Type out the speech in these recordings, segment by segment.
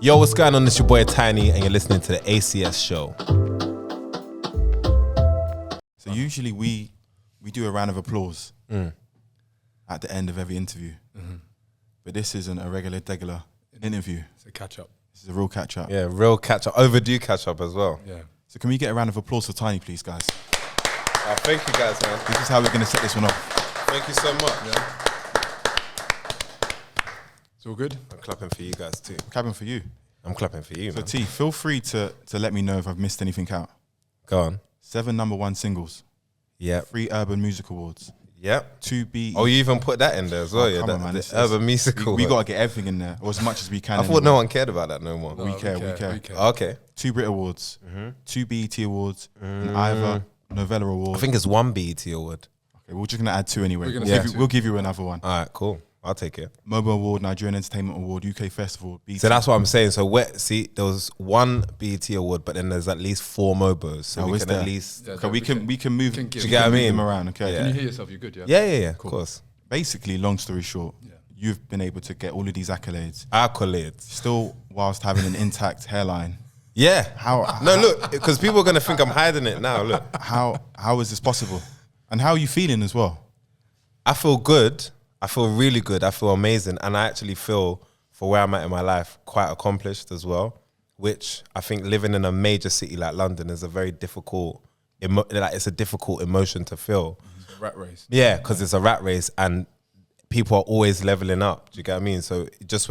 Yo, what's going on? It's your boy Tinie, and you're listening to the ACS Show. So usually we do a round of applause at the end of every interview. But this isn't a regular interview. It's a catch-up. This is a real catch-up. Yeah, real catch-up. Overdue catch-up as well. Yeah. So can we get a round of applause for Tinie, please, guys? Thank you guys, man. This is how we're going to set this one off. Thank you so much. Yeah. It's all good? I'm clapping for you guys too. Clapping for you. I'm clapping for you, So man. T, feel free to let me know if I've missed anything out. Go on. 7 #1 singles. Yep. 3 Urban Music Awards. Yep. 2 BET. Oh, you even put that in there as well, Oh, yeah? come on, man. The urban musical. We got to get everything in there, or as much as we can. I thought no one cared about that no more. We care. Okay. 2 Brit Awards. 2 BET Awards. An Ivor Novella Award. I think it's 1 BET award. Okay, we're just going to add 2 anyway. We'll We'll give you another one. All right, cool. I'll take it. Mobile Award, Nigerian Entertainment Award, UK Festival. BET. So that's what I'm saying. So there was 1 BET award, but then there's at least 4 Mobos. So we can at least... Yeah, Okay, we can move. can give- Do you get what I mean? Them around. Okay. Yeah. Can you hear yourself? You're good, yeah? Yeah, Cool. of course. Basically, long story short, you've been able to get all of these accolades, Accolades. still whilst having an intact hairline. Yeah. How? No, look, because people are going to think I'm hiding it now. Look. How is this possible? And how are you feeling as well? I feel good. I feel really good. I feel amazing. And I actually feel, for where I'm at in my life, quite accomplished as well, which I think living in a major city like London is a very difficult, it's a difficult emotion to feel. It's a rat race. Yeah, because it's a rat race and people are always leveling up. Do you get what I mean? So just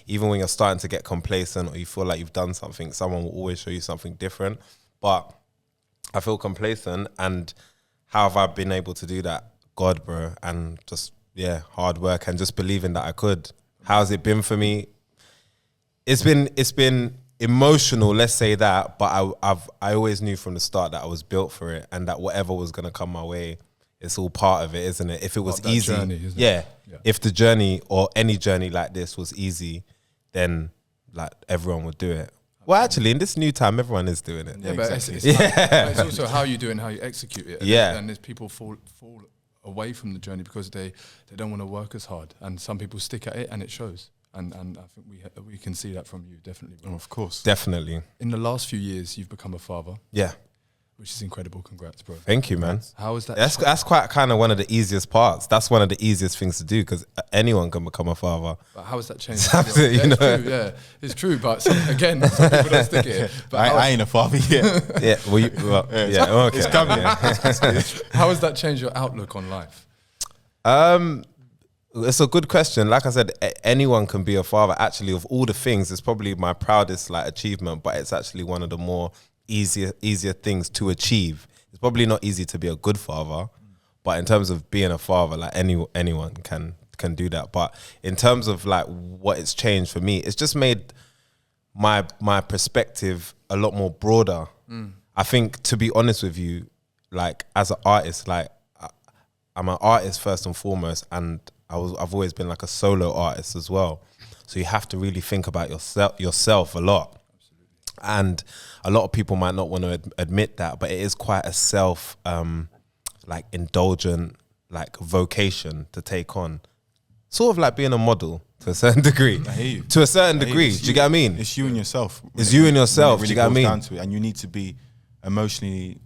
even when you're starting to get complacent or you feel like you've done something, someone will always show you something different. But I feel complacent, and how have I been able to do that? God, bro, and just, hard work and just believing that I could. How's it been for me? It's been emotional, let's say that, but I always knew from the start that I was built for it, and that whatever was gonna come my way, it's all part of it, isn't it? If it was easy, journey, isn't it? yeah. Yeah. If the journey or any journey like this was easy, then like everyone would do it. Well, actually, in this new time, everyone is doing it. Yeah, but exactly. it's also how you do it and how you execute it. Yeah. And there's people fall away from the journey because they don't want to work as hard. And some people stick at it and it shows. And I think we can see that from you, definitely. Oh, of course. Definitely. In the last few years, you've become a father, Yeah. which is incredible. Congrats, bro. Thank you, man. How is that? That's quite kind of one of the easiest parts. That's one of the easiest things to do because anyone can become a father. But how has that changed? Absolutely, Yeah, you it's know. true, yeah, it's true. But some people don't stick it. But I ain't a father yet. Yeah. Okay. It's coming. Yeah. how has that changed your outlook on life? It's a good question. Like I said, anyone can be a father. Actually, of all the things, it's probably my proudest achievement, but it's actually one of the more easier things to achieve. It's probably not easy to be a good father, but in terms of being a father, like anyone can do that. But in terms of like what it's changed for me, it's just made my perspective a lot more broader. I think, to be honest with you, like as an artist, like I'm an artist first and foremost, and I've always been like a solo artist as well. So you have to really think about yourself a lot. And a lot of people might not want to admit that, but it is quite a self indulgent vocation to take on. Sort of like being a model to a certain degree. I hear you. To a certain degree. Do you get what I mean? It's you and yourself. It's you and yourself. When it Do you get what I really mean? goes down to it, and you need to be emotionally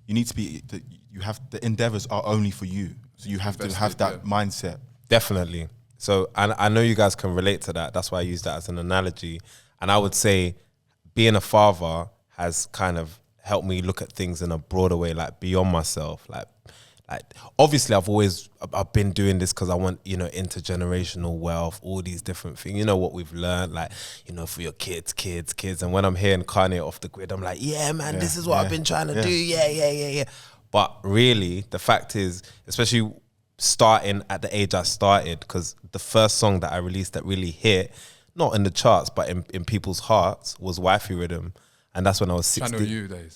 you have the endeavors are only for you. So you have to have that mindset. Definitely. So, and I know you guys can relate to that. That's why I use that as an analogy. And I would say being a father has kind of helped me look at things in a broader way, like beyond myself. Like obviously I've been doing this because I want, intergenerational wealth, all these different things. You know what we've learned, for your kids. And when I'm hearing Kanye off the grid, I'm like, yeah, man, this is what I've been trying to do. Yeah. But really, the fact is, especially starting at the age I started, because the first song that I released that really hit, not in the charts, but in people's hearts, was Wifey Rhythm. And that's when I was 16.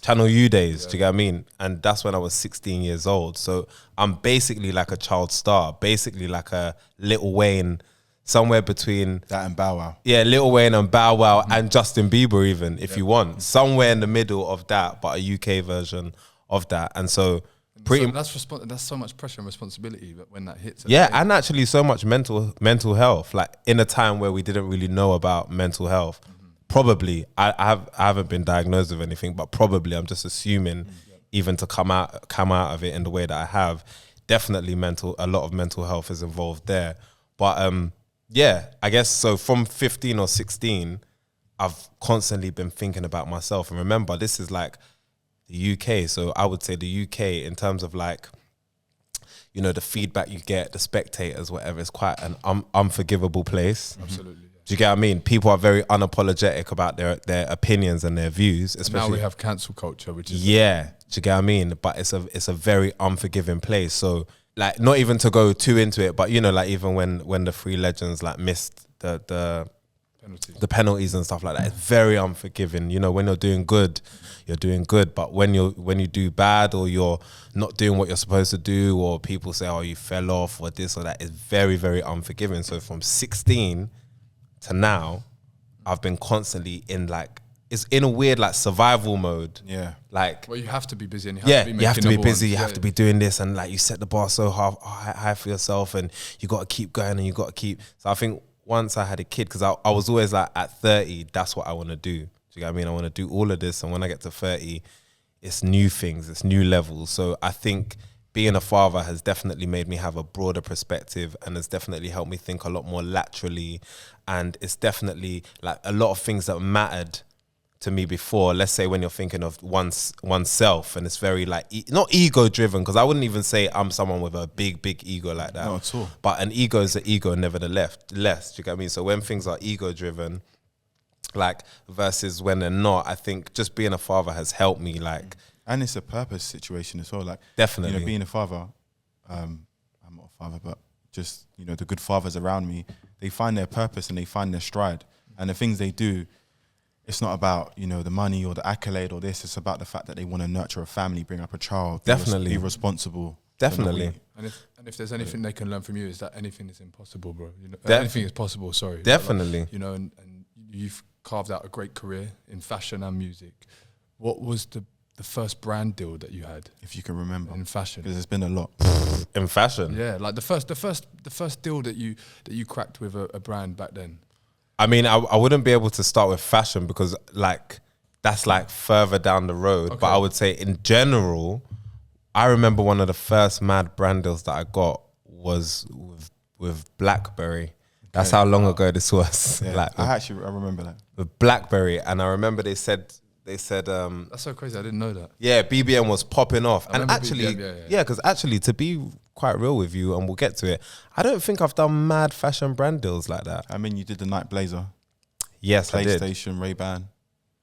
Channel U days, do you get what I mean? And that's when I was 16 years old. So I'm basically like a child star, basically like a Lil Wayne, somewhere between... That and Bow Wow. Yeah, Lil Wayne and Bow Wow and Justin Bieber even, if you want. Somewhere in the middle of that, but a UK version of that. And so... That's so much pressure and responsibility when that hits. Yeah, and actually so much mental health. Like in a time where we didn't really know about mental health, probably, I haven't been diagnosed with anything, but probably I'm just assuming even to come out of it in the way that I have, definitely a lot of mental health is involved there. But yeah, I guess so from 15 or 16, I've constantly been thinking about myself. And remember, this is like the UK. So I would say the UK in terms of like, you know, the feedback you get, the spectators, whatever, it's quite an unforgivable place. Absolutely. Do you get what I mean? People are very unapologetic about their opinions and their views. Especially now we have cancel culture, which is... Yeah, do you get what I mean? But it's a very unforgiving place. So like, not even to go too into it, but you know, like even when the three legends like missed the penalties and stuff like that, it's very unforgiving. You know, when you're doing good, you're doing good, but when you do bad or you're not doing what you're supposed to do, or people say, oh, you fell off or this or that, it's very, very unforgiving. So from 16 to now, I've been constantly in like, it's in a weird like survival mode. Yeah. Like, well, you have to be busy and you have to be busy, you have to be doing this, and like you set the bar so high for yourself, and you got to keep going, and you got to keep. So I think once I had a kid, because I was always like, at 30, that's what I want to do. Do you get what I mean? I want to do all of this, and when I get to 30, it's new things, it's new levels. So I think being a father has definitely made me have a broader perspective, and has definitely helped me think a lot more laterally. And it's definitely like a lot of things that mattered to me before. Let's say when you're thinking of oneself, and it's very like not ego driven, because I wouldn't even say I'm someone with a big ego like that. Not at all. But an ego is an ego, nevertheless. Do you get what I mean? So when things are ego driven, like versus when they're not, I think just being a father has helped me. Like, and it's a purpose situation as well. Like, definitely, you know, being a father. I'm not a father, but just, you know, the good fathers around me, they find their purpose and they find their stride, and the things they do. It's not about, you know, the money or the accolade or this. It's about the fact that they want to nurture a family, bring up a child. Definitely. Be responsible. Definitely. And if there's anything they can learn from you, is that anything is impossible, bro. You know, anything is possible, sorry. Definitely. Like, you know, and you've carved out a great career in fashion and music. What was the first brand deal that you had? If you can remember. In fashion. Because there's been a lot. In fashion? Yeah, like the first deal that you cracked with a brand back then. I mean, I wouldn't be able to start with fashion because like that's like further down the road. Okay. But I would say in general, I remember one of the first mad brand deals that I got was with BlackBerry. That's how long ago this was. Yeah, like I remember that. With BlackBerry, and I remember they said that's so crazy, I didn't know that. Yeah, BBM was popping off. And actually, BBM, because actually, to be quite real with you, and we'll get to it, I don't think I've done mad fashion brand deals like that. I mean, you did the Night Blazer. Yes, I did. PlayStation, Ray-Ban.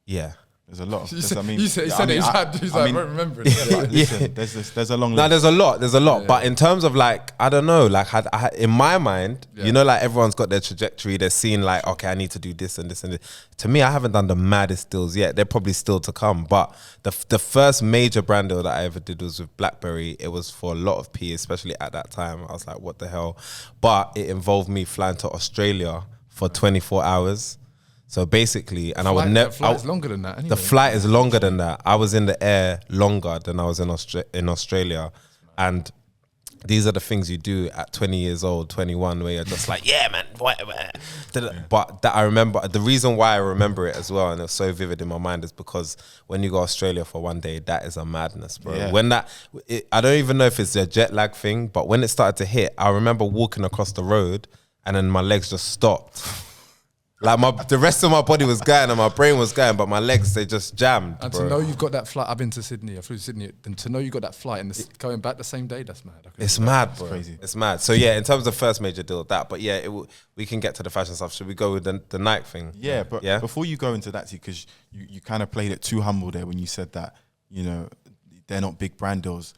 Yeah. There's a lot of. You said he's like, remember it. Listen, there's a long list. No, there's a lot. Yeah. But in terms of like, I don't know, like in my mind, you know, like everyone's got their trajectory. They're seeing like, okay, I need to do this and this and this. To me, I haven't done the maddest deals yet. They're probably still to come. But the first major brand deal that I ever did was with BlackBerry. It was for a lot of P, especially at that time. I was like, what the hell? But it involved me flying to Australia for 24 hours. So basically, and I would never. The flight is longer than that. Anyway. The flight is longer than that. I was in the air longer than I was in Australia, and these are the things you do at 20 years old, 21, where you're just like, yeah, man, whatever. But that I remember. The reason why I remember it as well, and it's so vivid in my mind, is because when you go to Australia for one day, that is a madness, bro. Yeah. When I don't even know if it's a jet lag thing, but when it started to hit, I remember walking across the road, and then my legs just stopped. Like the rest of my body was going and my brain was going, but my legs, they just jammed. And bro. to know you've got that flight, I've been to Sydney, I flew to Sydney, and to know you got that flight and going back the same day, that's mad. It's mad, bro. Crazy. It's mad. So yeah, in terms of first major deal, that. But yeah, we can get to the fashion stuff. Should we go with the Nike thing? Yeah, but before you go into that, because you kind of played it too humble there when you said that, you know, they're not big brand deals.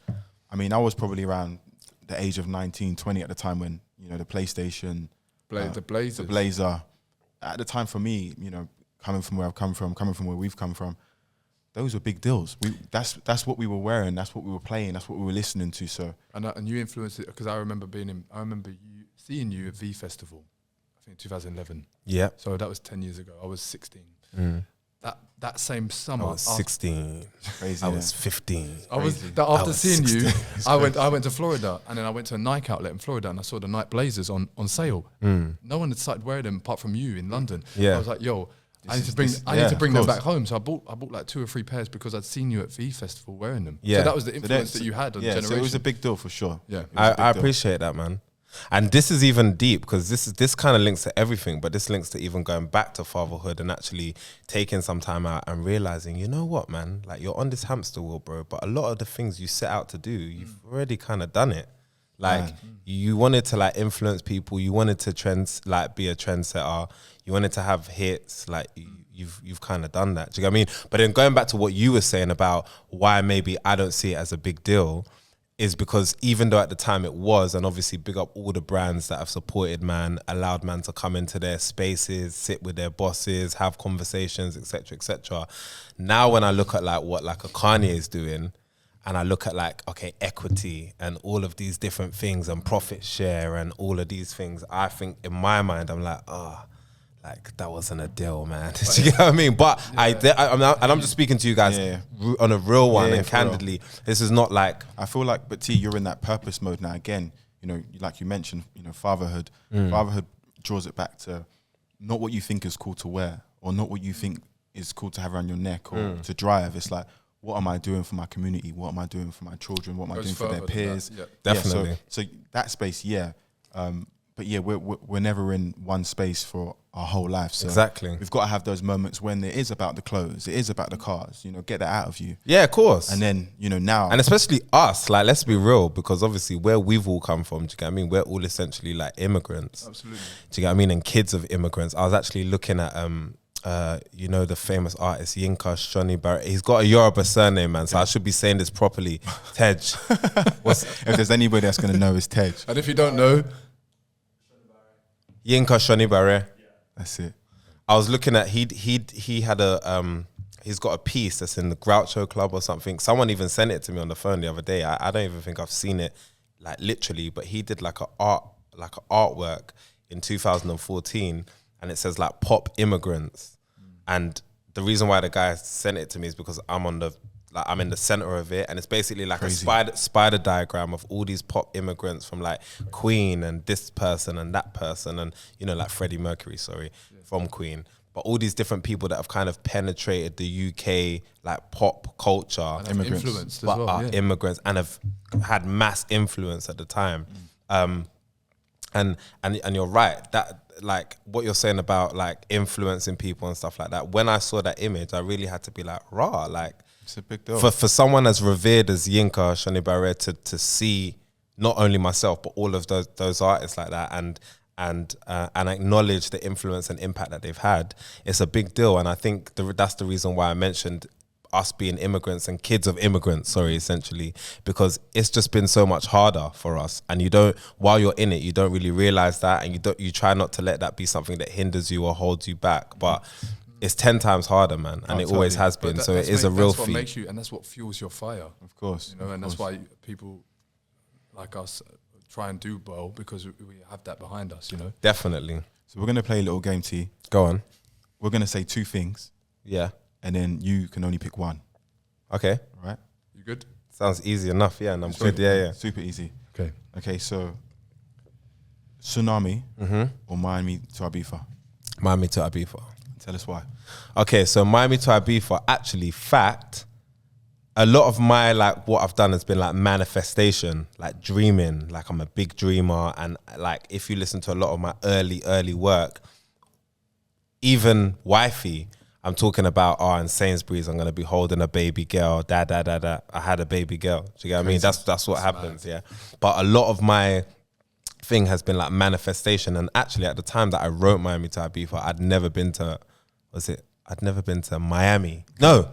I mean, I was probably around the age of 19, 20 at the time when, you know, the PlayStation, the Blazer. At the time for me, you know, coming from where I've come from, coming from where we've come from, those were big deals. That's what we were wearing, that's what we were playing, that's what we were listening to. So and you influenced it, because I remember seeing you at V Festival, I think 2011. Yeah. So that was 10 years ago. I was 16. Mm. That same summer, I was 16. Crazy. I was 15. After seeing 16. You, I went to Florida, and then I went to a Nike outlet in Florida, and I saw the Nike Blazers on sale. Mm. No one had started wearing them apart from you in London. Yeah. I was like, yo, I need to bring them back home. So I bought like 2 or 3 pairs because I'd seen you at V Festival wearing them. Yeah. So that was the influence that you had on generation. So it was a big deal for sure. Yeah. I appreciate that, man. And this is even deep because this kind of links to everything, but this links to even going back to fatherhood and actually taking some time out and realizing, you know what, man, like you're on this hamster wheel, bro, but a lot of the things you set out to do, you've already kind of done it. Like you wanted to like influence people, you wanted to be a trendsetter, you wanted to have hits, like you've kind of done that. Do you get what I mean? But then going back to what you were saying about why maybe I don't see it as a big deal, is because even though at the time it was, and obviously big up all the brands that have supported man, allowed man to come into their spaces, sit with their bosses, have conversations, etc., etc. Now when I look at like what like a Kanye is doing, and I look at like, okay, equity and all of these different things and profit share and all of these things, I think in my mind, I'm like, like that wasn't a deal, man. Do you get what I mean? But I'm just speaking to you guys on a real one and candidly. This is not like, I feel like, but T, you're in that purpose mode now. Again, you know, like you mentioned, you know, fatherhood. Fatherhood draws it back to not what you think is cool to wear or not what you think is cool to have around your neck or to drive. It's like, what am I doing for my community? What am I doing for my children? What am I doing for their peers? Definitely. So that space, but yeah, we're never in one space for our whole life. So exactly. We've got to have those moments when it is about the clothes, it is about the cars, you know, get that out of you. Yeah, of course. And then, you know, now. And especially us, like, let's be real, because obviously where we've all come from, do you get what I mean? We're all essentially like immigrants. Absolutely. Do you get what I mean? And kids of immigrants. I was actually looking at, you know, the famous artist Yinka Shoni Barrett. He's got a Yoruba surname, man, so I should be saying this properly. Tej. If there's anybody that's going to know, it's Tej. And if you don't know, Yinka Shoni Barrett. That's it. I was looking at, he had a, he's got a piece that's in the Groucho Club or something. Someone even sent it to me on the phone the other day. I don't even think I've seen it, like literally, but he did like an artwork in 2014, and it says like pop immigrants. And the reason why the guy sent it to me is because I'm in the center of it, and it's basically like Crazy. a spider diagram of all these pop immigrants from like Queen and this person and that person, and you know, like Freddie Mercury, from Queen, but all these different people that have kind of penetrated the UK like pop culture, and immigrants, influenced but as well, are immigrants and have had mass influence at the time. And you're right, that like what you're saying about like influencing people and stuff like that. When I saw that image, I really had to be like, rah, like it's a big deal. For someone as revered as Yinka Shoni Barrett to see not only myself but all of those artists like that and acknowledge the influence and impact that they've had, it's a big deal. And I think that's the reason why I mentioned us being immigrants and kids of immigrants, essentially, because it's just been so much harder for us. And while you're in it, you don't really realize that, and you try not to let that be something that hinders you or holds you back. But it's 10 times harder, man, and it always has been. So it is a real feat. That's what makes you, and that's what fuels your fire. Of course. You know, and that's why people like us try and do well, because we have that behind us, you know. Definitely. So we're going to play a little game, T. Go on. We're going to say 2 things. Yeah. And then you can only pick one. Okay. All right? You good? Sounds easy enough, yeah, and I'm good, yeah. Super easy. Okay. Okay, so Tsunami or Miami to Ibiza? Miami to Ibiza. Tell us why. Okay, so Miami to Ibiza, actually, a lot of my, like, what I've done has been, like, manifestation, like, dreaming. Like, I'm a big dreamer, and, like, if you listen to a lot of my early work, even wifey, I'm talking about, in Sainsbury's, I'm going to be holding a baby girl, I had a baby girl. Do you get what I mean? That's what happens, yeah. But a lot of my thing has been, like, manifestation. And actually, at the time that I wrote Miami to Ibiza, I'd never been to Miami. No.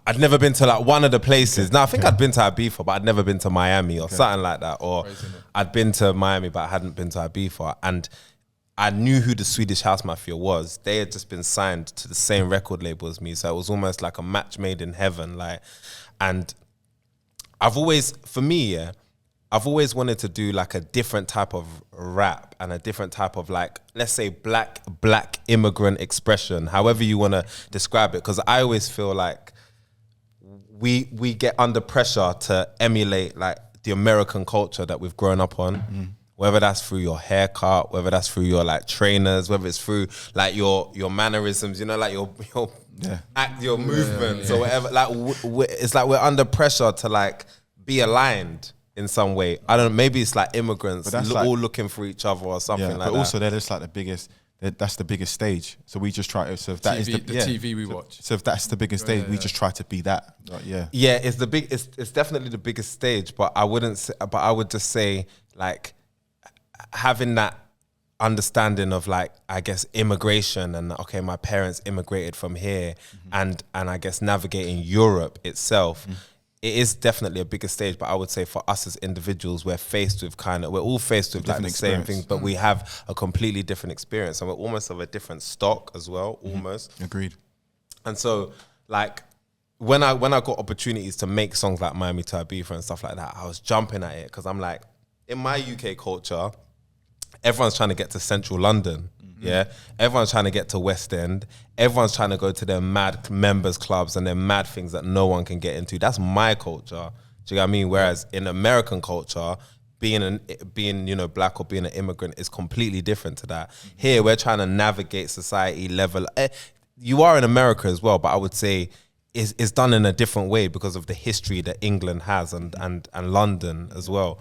I'd never been to like one of the places. Now I think I'd been to Ibiza, but I'd never been to Miami or something like that. Or I'd been to Miami, but I hadn't been to Ibiza. And I knew who the Swedish House Mafia was. They had just been signed to the same record label as me, so it was almost like a match made in heaven. Like, and I've always wanted to do like a different type of rap and a different type of, like, let's say black immigrant expression, however you want to describe it. Because I always feel like we get under pressure to emulate like the American culture that we've grown up on. whether that's through your haircut, whether that's through your like trainers, whether it's through like your mannerisms, you know, like your your movements or whatever. Like it's like we're under pressure to like be aligned in some way. I don't know, maybe it's like immigrants all looking for each other or something like that. But also they're just like the biggest. That's the biggest stage. So we just try to. So if that is the TV we watch. So if that's the biggest stage, we just try to be that. Like, yeah. It's the big. It's definitely the biggest stage. But I wouldn't say. But I would just say like having that understanding of like, I guess, immigration and okay, my parents immigrated from here, and I guess navigating Europe itself. It is definitely a bigger stage, but I would say for us as individuals, we're all faced with like the same thing, but we have a completely different experience, and we're almost of a different stock as well, almost. Agreed. And so, like, when I got opportunities to make songs like Miami to Ibiza and stuff like that, I was jumping at it because I'm like, in my UK culture, everyone's trying to get to central London. Yeah, everyone's trying to get to West End. Everyone's trying to go to their mad members clubs and their mad things that no one can get into. That's my culture. Do you know what I mean? Whereas in American culture, being you know, black or being an immigrant is completely different to that. Here we're trying to navigate society level. You are in America as well, but I would say it's done in a different way because of the history that England has and London as well.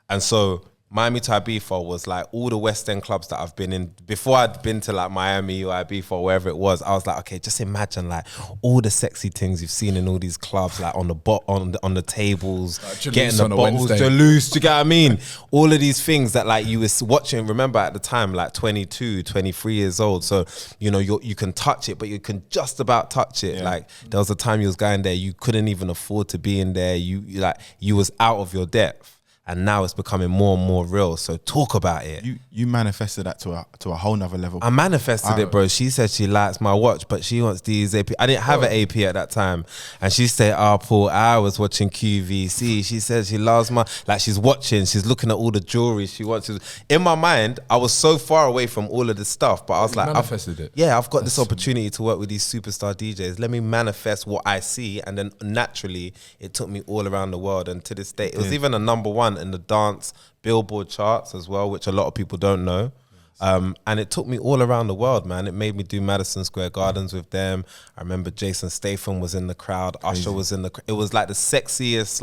And so Miami to Ibiza was like all the West End clubs that I've been in. Before I'd been to like Miami or Ibiza or wherever it was, I was like, okay, just imagine like all the sexy things you've seen in all these clubs, like on the tables, getting the bottles, Jalouse, do you get what I mean? All of these things that like you was watching, remember at the time, like 22, 23 years old. So, you know, you can touch it, but you can just about touch it. Yeah. Like there was a time you was going there, you couldn't even afford to be in there. You was out of your depth. And now it's becoming more and more real. So talk about it. You manifested that to a whole nother level. I manifested it, bro. She said she likes my watch, but she wants these AP. I didn't have an AP at that time. And she said, oh, Paul, I was watching QVC. She said she loves she's watching, she's looking at all the jewelry she wants. In my mind, I was so far away from all of this stuff, but I was manifested it. Yeah, I've got this opportunity to work with these superstar DJs. Let me manifest what I see. And then naturally, it took me all around the world. And to this day, it was even a #1 in the dance Billboard charts as well, which a lot of people don't know. And it took me all around the world, man. It made me do Madison Square Gardens with them. I remember Jason Statham was in the crowd. Crazy. Usher was in the. It was like the sexiest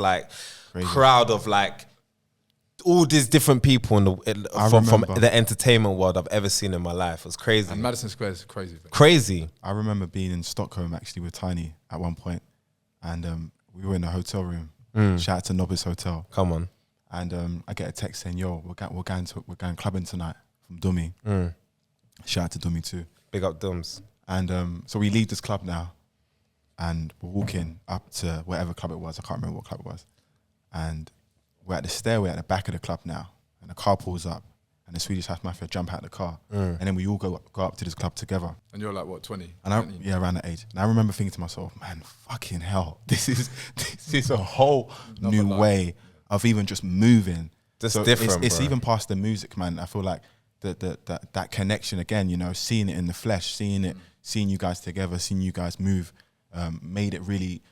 crowd of like all these different people from the entertainment world I've ever seen in my life. It was crazy. And Madison Square is crazy. Crazy. I remember being in Stockholm actually with Tinie at one point, and we were in a hotel room. Shout out to Nobbis Hotel. Come on. And I get a text saying, "Yo, we're going clubbing tonight from Dummy." Shout out to Dummy too. Big up Dums. And so we leave this club now, and we're walking up to whatever club it was. I can't remember what club it was. And we're at the stairway at the back of the club now, and the car pulls up, and the Swedish House Mafia jump out of the car, and then we all go up to this club together. And you're like what, 20? And around that age. And I remember thinking to myself, man, fucking hell, this is a whole new way of even just moving. Just so different. It's even past the music, man. I feel like that connection again, you know, seeing it in the flesh, seeing you guys together, seeing you guys move, made it really,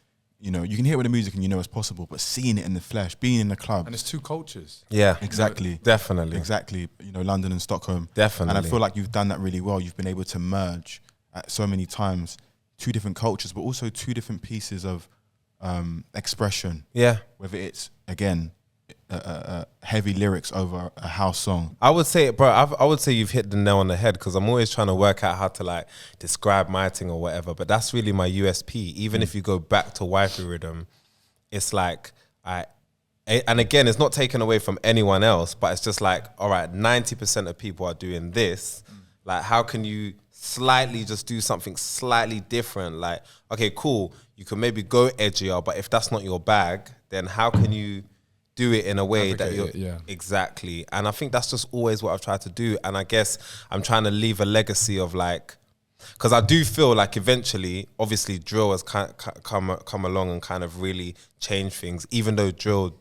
you know, you can hear it with the music and you know it's possible, but seeing it in the flesh, being in the club. And it's two cultures. Yeah. Exactly. You know, definitely. Exactly. You know, London and Stockholm. Definitely. And I feel like you've done that really well. You've been able to merge at so many times two different cultures, but also two different pieces of expression. Yeah. Whether it's, again, heavy lyrics over a house song. I would say, bro, I would say you've hit the nail on the head, because I'm always trying to work out how to like describe my thing or whatever, but that's really my USP. Even if you go back to Wifey Rhythm, it's like, and again, it's not taken away from anyone else, but it's just like, all right, 90% of people are doing this. Like, how can you slightly just do something slightly different? Like, okay, cool, you can maybe go edgier, but if that's not your bag, then how can you do it in a way that you're exactly? And I think that's just always what I've tried to do. And I guess I'm trying to leave a legacy of like, because I do feel like eventually, obviously drill has come along and kind of really changed things, even though drill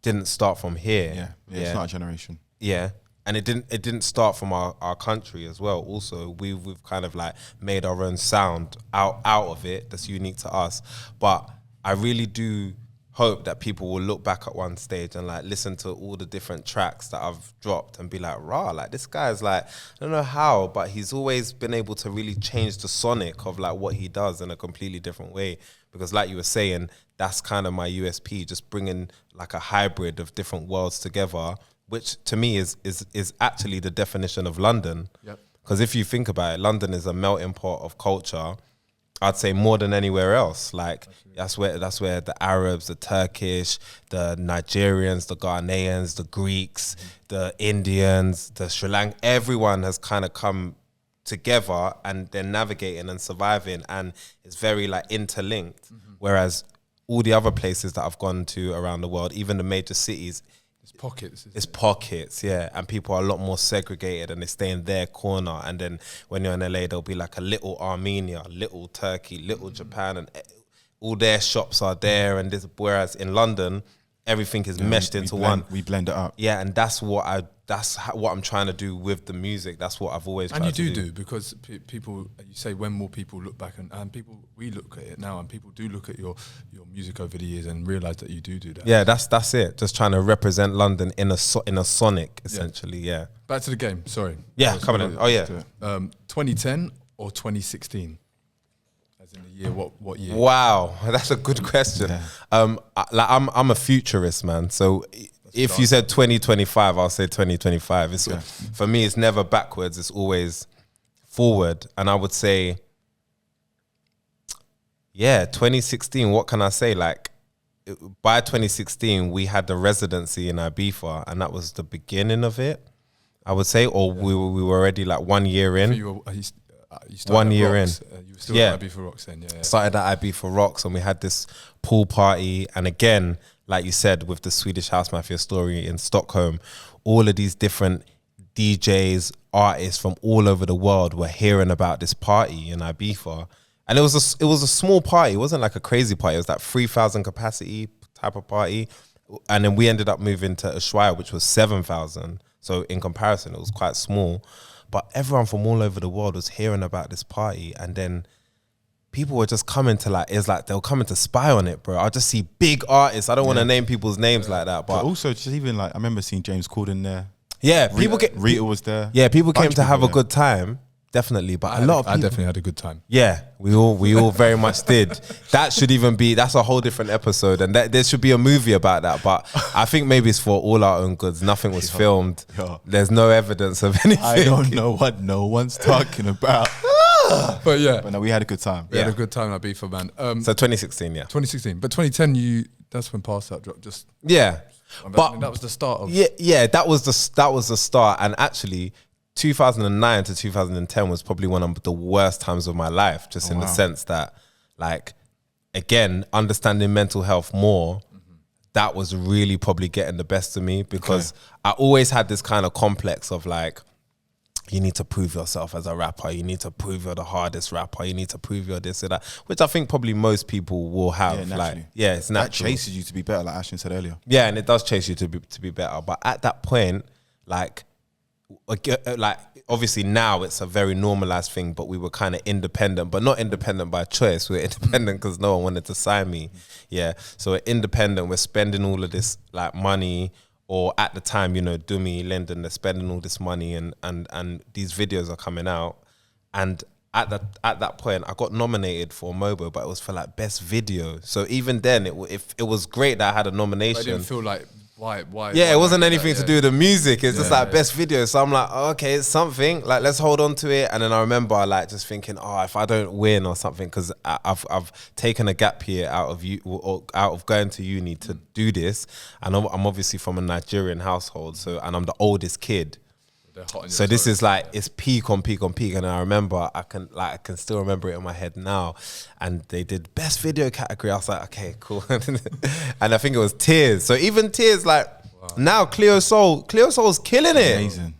didn't start from here. It's not a generation. Yeah. And it didn't start from our country as well. Also, we've kind of like made our own sound out of it that's unique to us. But I really do hope that people will look back at one stage and like listen to all the different tracks that I've dropped and be like, rah, like this guy's like, I don't know how, but he's always been able to really change the sonic of like what he does in a completely different way. Because like you were saying, that's kind of my USP, just bringing like a hybrid of different worlds together, which to me is actually the definition of London. Because if you think about it, London is a melting pot of culture. I'd say more than anywhere else. Like that's where the Arabs, the Turkish, the Nigerians, the Ghanaians, the Greeks, the Indians, the Sri Lankan, everyone has kind of come together and they're navigating and surviving, and it's very like interlinked. Whereas all the other places that I've gone to around the world, even the major cities, it's pockets, yeah, and people are a lot more segregated and they stay in their corner. And then when you're in LA, there'll be like a little Armenia, little Turkey, little Japan, and all their shops are there. And this, whereas in London, everything is meshed into one. We blend it up. Yeah, and that's what I'm trying to do with the music. That's what I've always tried to do. And you do because people, you say when more people look back, and people, we look at it now, and people do look at your music over the years and realise that you do that. Yeah, that's it. Just trying to represent London in a sonic, essentially, yeah. Back to the game, sorry. Yeah, coming in. Oh, yeah. 2010 or 2016? As in the year, what year? Wow, that's a good question. Yeah. I'm a futurist, man, so if you said 2025, I'll say 2025. For me, it's never backwards. It's always forward. And I would say, 2016, what can I say? Like, by 2016, we had the residency in Ibiza, and that was the beginning of it, I would say. Or we were already like 1 year in. You 1 year in. You were still at Ibiza Rocks then, yeah. Started at Ibiza Rocks, and we had this pool party. And again, like you said, with the Swedish House Mafia story in Stockholm, all of these different DJs, artists from all over the world were hearing about this party in Ibiza. And it was a small party. It wasn't like a crazy party. It was like 3,000 capacity type of party. And then we ended up moving to Ushuaia, which was 7,000. So in comparison, it was quite small. But everyone from all over the world was hearing about this party. And then people were just coming to like, it's like they were coming to spy on it, bro. I just see big artists. I don't want to name people's names like that. But also, just even like, I remember seeing James Corden there. Yeah, Rita was there. Yeah, people came to have a good time. Definitely, but a lot of people, I definitely had a good time. Yeah, we all very much did. That should even be, that's a whole different episode, and there should be a movie about that. But I think maybe it's for all our own goods. Nothing was filmed. There's no evidence of anything. I don't know what no one's talking about. But yeah, but no, we had a good time. We had a good time at Ibiza, man. So 2016, yeah. 2016, but 2010, that's when Pass Out dropped. Just but that was the start of. Yeah, that was the start, and actually, 2009 to 2010 was probably one of the worst times of my life, just in the sense that, like, again, understanding mental health more, that was really probably getting the best of me, because I always had this kind of complex of like, you need to prove yourself as a rapper, you need to prove you're the hardest rapper, you need to prove you're this or that, which I think probably most people will have. It's natural. That chases you to be better, like Ashton said earlier. Yeah, and it does chase you to be better. But at that point, like obviously now it's a very normalized thing, but we were kind of independent, but not independent by choice. We were independent because no one wanted to sign me. Yeah, so we're independent. We're spending all of this like money, or at the time, you know, Dumi, Linden, they're spending all this money, and these videos are coming out. And at that point, I got nominated for Mobo, but it was for like best video. So even then, it was great that I had a nomination. I didn't feel like. Why? Yeah, it wasn't anything to do with the music. It's just like best video. So I'm like, oh, okay, it's something. Like, let's hold on to it. And then I remember like just thinking, oh, if I don't win or something, because I've taken a gap year out of going to uni to do this, and I'm obviously from a Nigerian household, and I'm the oldest kid. So this is like, it's peak on peak on peak. And I remember, I can still remember it in my head now. And they did best video category. I was like, okay, cool. And I think it was Tears. So even Tears, like now Cleo Soul's killing it. Amazing.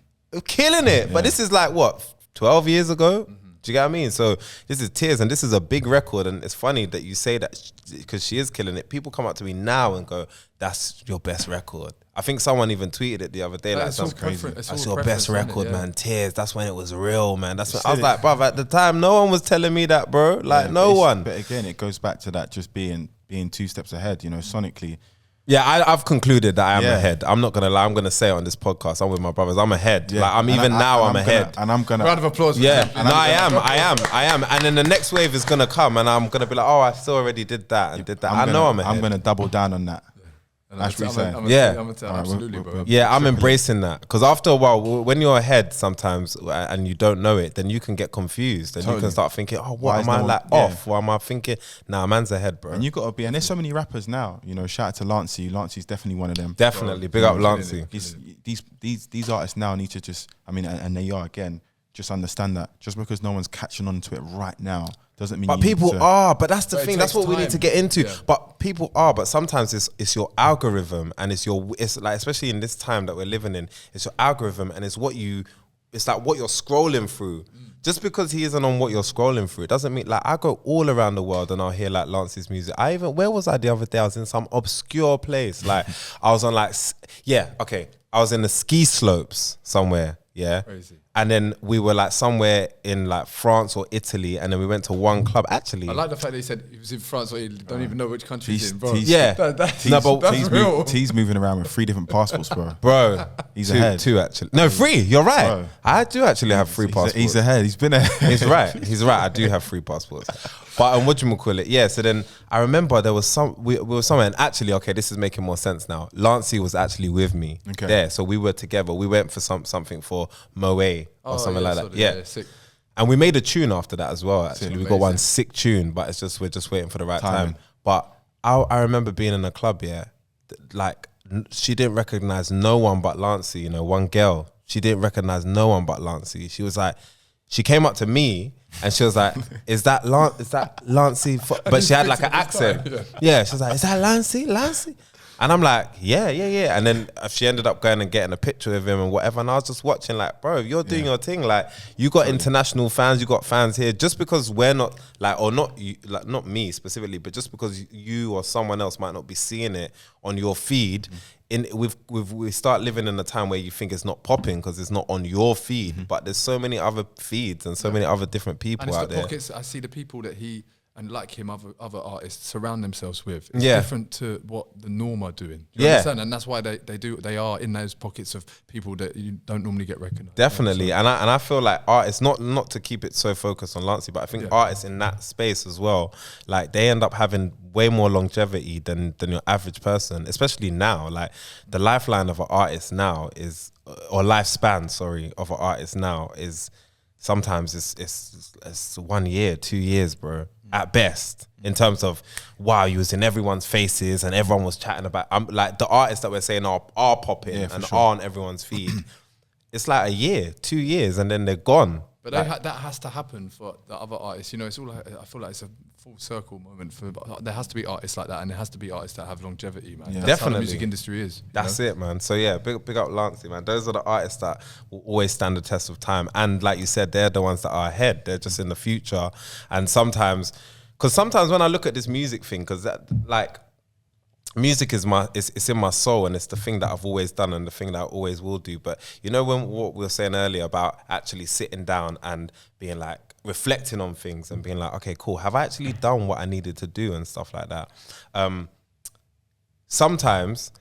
Killing it. Yeah. But this is like what, 12 years ago? Do you get what I mean? So this is Tears, and this is a big record. And it's funny that you say that, because she is killing it. People come up to me now and go, that's your best record. I think someone even tweeted it the other day. Like, that's crazy. That's your best record, man. Tears. That's when it was real, man. That's when I was like, bruv, at the time, no one was telling me that, bro. Like, no one. But again, it goes back to that just being being 2 steps ahead, you know, sonically. Yeah, I've concluded that I am ahead. I'm not gonna lie. I'm gonna say it on this podcast. I'm with my brothers. I'm ahead. Yeah. Like I'm ahead. And I'm gonna. Round of applause. Yeah, no, I am. And then the next wave is gonna come, and I'm gonna be like, oh, I still already did that and did that. I know I'm ahead. I'm gonna double down on that. That's what you're saying. Absolutely, bro. Yeah, I'm embracing that because after a while, when you're ahead sometimes and you don't know it, then you can get confused and you can start thinking, oh, what am I like off? What am I thinking? Nah, man's ahead, bro. And you gotta be. And there's so many rappers now. You know, shout out to Lancey. Lancey's definitely one of them. Definitely, big up Lancey. These artists now need to just. I mean, and they are again. Just understand that just because no one's catching on to it right now doesn't mean. But people are. But that's the thing. That's what we need to get into. Yeah. But people are. But sometimes it's your algorithm and it's like especially in this time that we're living in. It's your algorithm and it's what you. It's like what you're scrolling through. Just because he isn't on what you're scrolling through, it doesn't mean like I go all around the world and I'll hear like Lance's music. Where was I the other day? I was in some obscure place. Like I was on I was in the ski slopes somewhere. Yeah. Crazy. And then we were like somewhere in like France or Italy, and then we went to one club. Actually, I like the fact that he said he was in France, or you don't even know which country he's in, bro. Yeah, that's real. T's moving around with 3 different passports, bro. Bro, he's ahead. 2 actually. No, 3. You're right. Bro. I do actually have 3 passports. He's ahead. He's been ahead. He's right. He's right. I do have 3 passports. But whatchamacallit? Yeah. So then I remember there was we were somewhere, and actually, okay, this is making more sense now. Lancey was actually with me there, so we were together. We went for something for Moe or something like that. Yeah. Sick. And we made a tune after that as well. Actually, we got Amazing. one sick tune, but it's just we're just waiting for the right time. But I remember being in a club, like she didn't recognize no one but Lancey. You know, one girl, she didn't recognize no one but Lancey. She was like, she came up to me and she was like, "Is that Lancey?" But she had like an accent. Yeah, she was like, "Is that Lancey?" And I'm like, yeah. And then she ended up going and getting a picture of him and whatever. And I was just watching like, bro, you're doing your thing. Like you got international fans, you got fans here. Just because we're not like, or not you, like not me specifically, but just because you or someone else might not be seeing it on your feed, we start living in a time where you think it's not popping because it's not on your feed. But there's so many other feeds and so many other different people out there. Pockets, I see the people that he and like him, other artists surround themselves with. It's different to what the norm are doing. Do you understand? And that's why they are in those pockets of people that you don't normally get recognized. Definitely. You know? And I feel like artists, not to keep it so focused on Lancey, but I think artists in that space as well, like they end up having way more longevity than your average person, especially now. Like the lifeline of an artist now is, or lifespan, sorry, of an artist now is sometimes it's 1 year, 2 years, bro. At best, in terms of wow, you was in everyone's faces and everyone was chatting about. Like the artists that we're saying are popping and are on everyone's feed. It's like a year, 2 years, and then they're gone. But that has to happen for the other artists. You know, it's all. I feel like it's a full circle moment. There has to be artists like that, and there has to be artists that have longevity, man. Yeah. That's Definitely, how the music industry is. That's it, man. So yeah, big up Lancey, man. Those are the artists that will always stand the test of time. And like you said, they're the ones that are ahead. They're just in the future. And sometimes when I look at this music thing, because that like. Music is it's in my soul, and it's the thing that I've always done and the thing that I always will do. But you know, what we were saying earlier about actually sitting down and being like reflecting on things and being like, okay, cool, have I actually done what I needed to do and stuff like that? Sometimes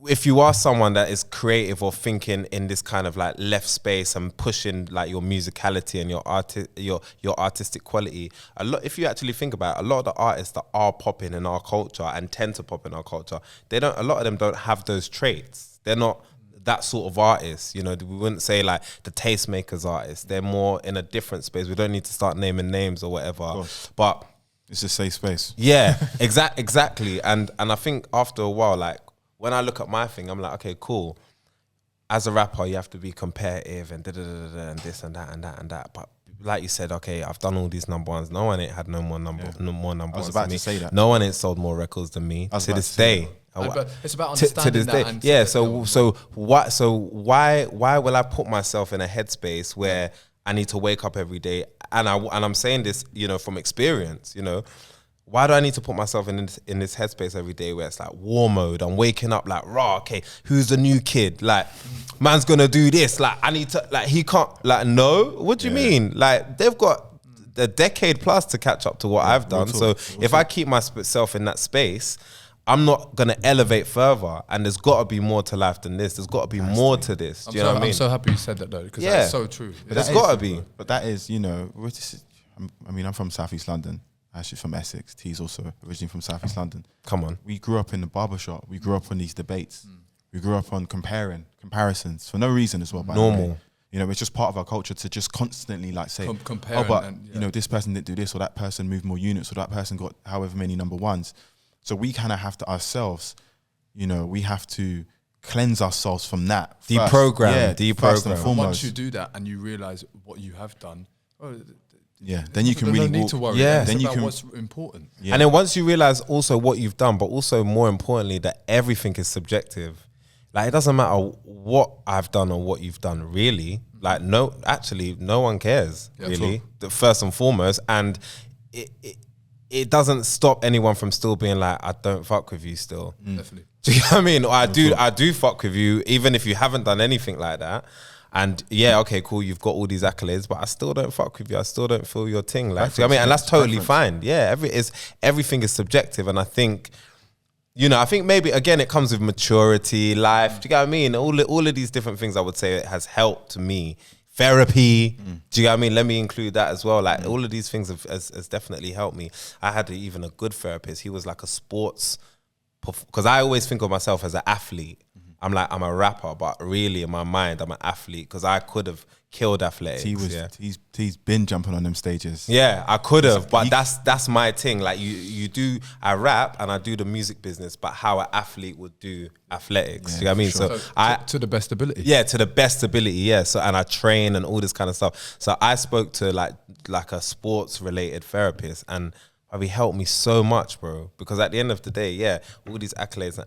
if you are someone that is creative or thinking in this kind of like left space and pushing like your musicality and your artistic quality, a lot, if you actually think about it, a lot of the artists that are popping in our culture and tend to pop in our culture, a lot of them don't have those traits. They're not that sort of artists. You know, we wouldn't say like the tastemakers artists. They're more in a different space. We don't need to start naming names or whatever, but it's a safe space. Yeah, exactly. And I think after a while, like, when I look at my thing, I'm like, okay, cool. As a rapper, you have to be competitive and and this and that and that and that. But like you said, okay, I've done all these number ones. No one ain't had no more number ones. I was about to say that. No one ain't sold more records than me to this day. But it's about understanding that. And yeah. So why will I put myself in a headspace where I need to wake up every day? And I'm saying this, you know, from experience, you know. Why do I need to put myself in this headspace every day where it's like war mode? I'm waking up like, raw, okay, who's the new kid? Like, man's gonna do this. Like, I need to, like, he can't, like, no? What do you mean? Like, they've got a decade plus to catch up to what I've done. So if I keep myself in that space, I'm not going to elevate further. And there's got to be more to life than this. There's got to be more to this. Do you know what I mean? I'm so happy you said that, though, because that's so true. But there's got to be. But that is, you know, I'm from South East London. Actually from Essex. T's also originally from South East London. Come on. We grew up in the barbershop. We grew up on these debates. We grew up on comparisons for no reason as well. By Normal. the way. You know, it's just part of our culture to just constantly like say, compare, you know, this person didn't do this, or that person moved more units, or that person got however many number ones. So we kind of have to ourselves, you know, we have to cleanse ourselves from that. Deprogram. First and foremost. Once you do that and you realize what you have done, then you can really no need to worry. Yeah, then you about can. What's important. Yeah. And then once you realize also what you've done, but also more importantly that everything is subjective. Like it doesn't matter what I've done or what you've done, really. Like no one cares, really. First and foremost, and it doesn't stop anyone from still being like, I don't fuck with you still. Definitely. Do you know what I mean? Or I do fuck with you, even if you haven't done anything like that. And yeah, okay, cool, you've got all these accolades, but I still don't fuck with you. I still don't feel your thing. Like, do you know what I mean? And that's totally fine. Yeah, everything is subjective. And I think, you know, I think maybe, again, it comes with maturity, life. Do you get what I mean? All of these different things, I would say, it has helped me. Therapy, do you get what I mean? Let me include that as well. Like, all of these things has definitely helped me. I had even a good therapist. He was like a sports, because I always think of myself as an athlete. I'm a rapper, but really in my mind, I'm an athlete because I could have killed athletics. He's been jumping on them stages. Yeah, I could have, but that's my thing. Like I rap and I do the music business, but how an athlete would do athletics. Do you know what I mean? Sure. So to the best ability. Yeah, to the best ability. Yeah. So and I train and all this kind of stuff. So I spoke to like a sports related therapist, and he helped me so much, bro. Because at the end of the day, yeah, all these accolades,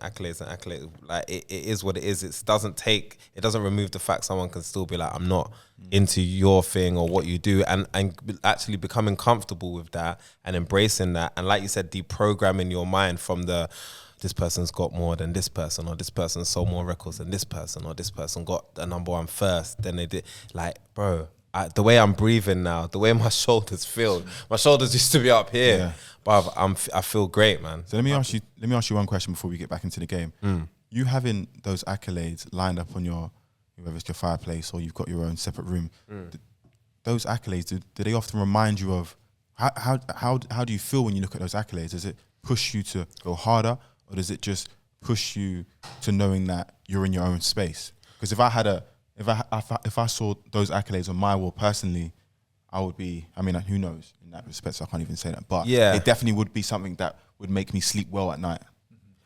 like it is what it is. It doesn't remove the fact someone can still be like, I'm not into your thing or what you do, and actually becoming comfortable with that and embracing that. And like you said, deprogramming your mind from this person's got more than this person, or this person sold more records than this person, or this person got a number one first than they did. Like, bro, the way I'm breathing now, the way my shoulders feel, my shoulders used to be up here, but I feel great, man. So let me ask you one question before we get back into the game. You having those accolades lined up on whether it's your fireplace or you've got your own separate room, those accolades, do they often remind you of how do you feel when you look at those accolades? Does it push you to go harder, or does it just push you to knowing that you're in your own space? Because if I saw those accolades on my wall personally, I would be, I mean, who knows in that respect, so I can't even say that. But yeah, it definitely would be something that would make me sleep well at night.